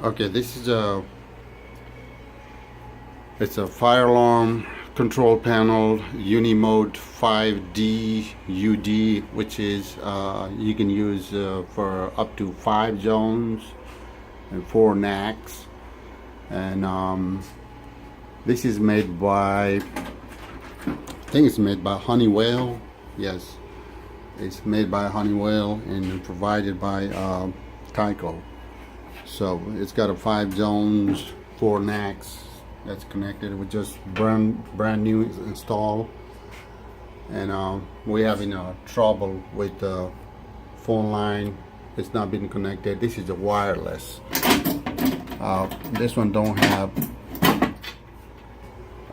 Okay, this is it's a fire alarm control panel Unimode 5D UD, which is you can use for up to 5 zones and 4 knacks. And this is made by, I think it's made by Honeywell. Yes, it's made by Honeywell and provided by Tyco. So it's got a 5 zones, 4 knacks that's connected with just brand new install. And we're having trouble with the phone line. It's not been connected. This is a wireless. This one don't have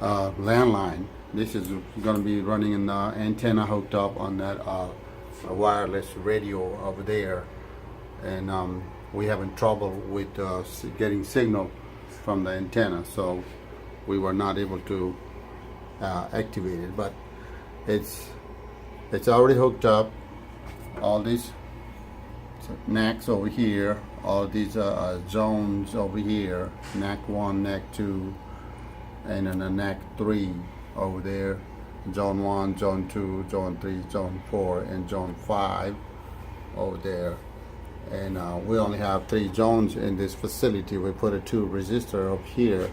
landline. This is going to be running an antenna hooked up on that wireless radio over there, and we're having trouble with getting signal from the antenna, so we were not able to activate it. But it's already hooked up. All these knacks over here, all these zones over here, knack 1, knack 2, and then a knack 3 over there, zone 1, zone 2, zone 3, zone 4, and zone 5 over there. And we only have 3 zones in this facility. We put a 2 resistor up here,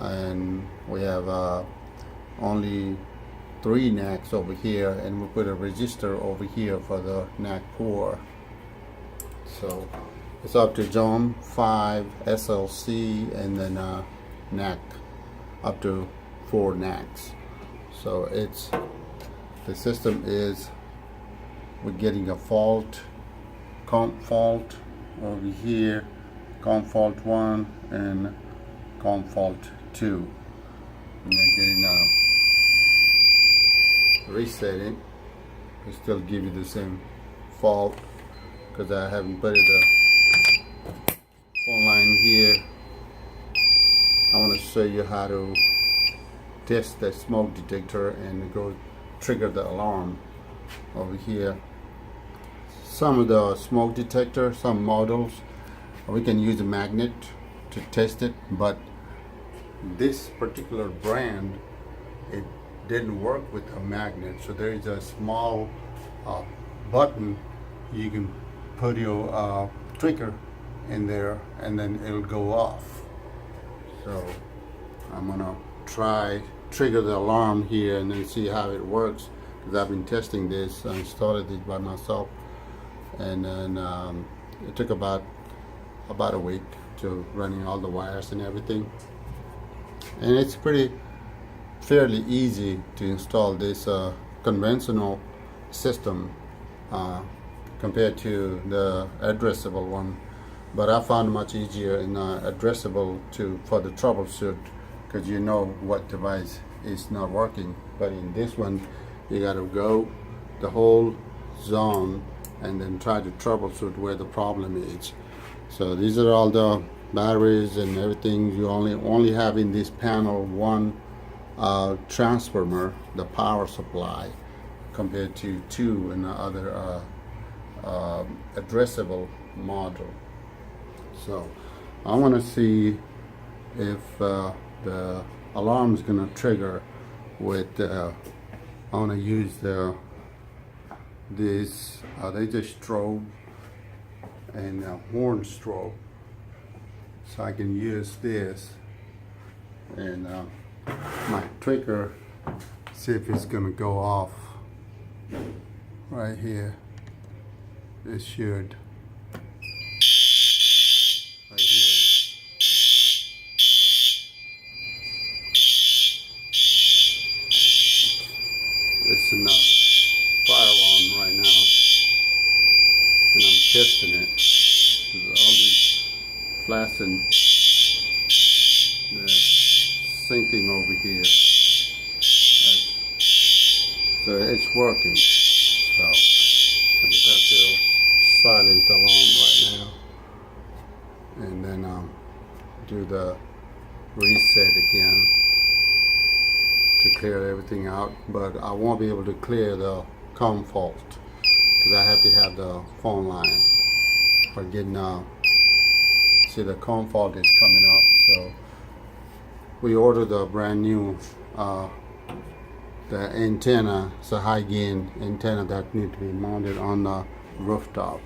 and we have only 3 knacks over here, and we put a resistor over here for the knack 4. So it's up to zone 5 SLC, and then knack up to 4 knacks. So the system is, we're getting a fault, comp fault over here, comp fault 1 and comp fault 2, and then getting resetting. It still give you the same fault because I haven't put the phone line here. I want to show you how to test the smoke detector and go trigger the alarm over here. Some of the smoke detector, some models, we can use a magnet to test it, but this particular brand, it didn't work with a magnet. So there is a small button you can put your twiker in there, and then it'll go off. So I'm gonna trigger the alarm here and then see how it works, because I've been testing this. I installed it by myself, and then it took about a week to running all the wires and everything. And it's fairly easy to install this conventional system compared to the addressable one. But I found it much easier in addressable for the troubleshoot, because you know what device is not working. But in this one, you got to go the whole zone and then try to troubleshoot where the problem is. So these are all the batteries and everything. You only have in this panel one transformer, the power supply, compared to 2 in the other addressable model. So I want to see if the alarm is going to trigger with I want to use this they just strobe and horn strobe, so I can use this and my trigger, see if it's going to go off right here. It should. Right here. It's in fire alarm right now, and I'm testing it. There's all these flashing, they're sinking over here. So it's working. So I just have to silence the alarm right now, and then do the reset again to clear everything out. But I won't be able to clear the com fault because I have to have the phone line for getting See, the cone fault is coming up, so we ordered a brand new the antenna. It's a high gain antenna that need to be mounted on the rooftop,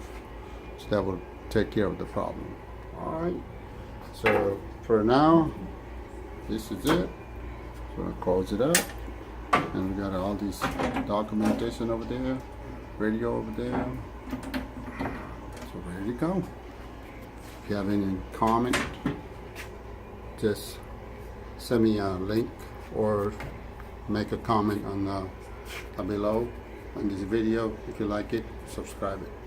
so that will take care of the problem. All right, so for now this is it. So I close it up, and we got all this documentation over there, radio over there, so ready to go. If you have any comment, just send me a link or make a comment on below on this video. If you like it, subscribe it.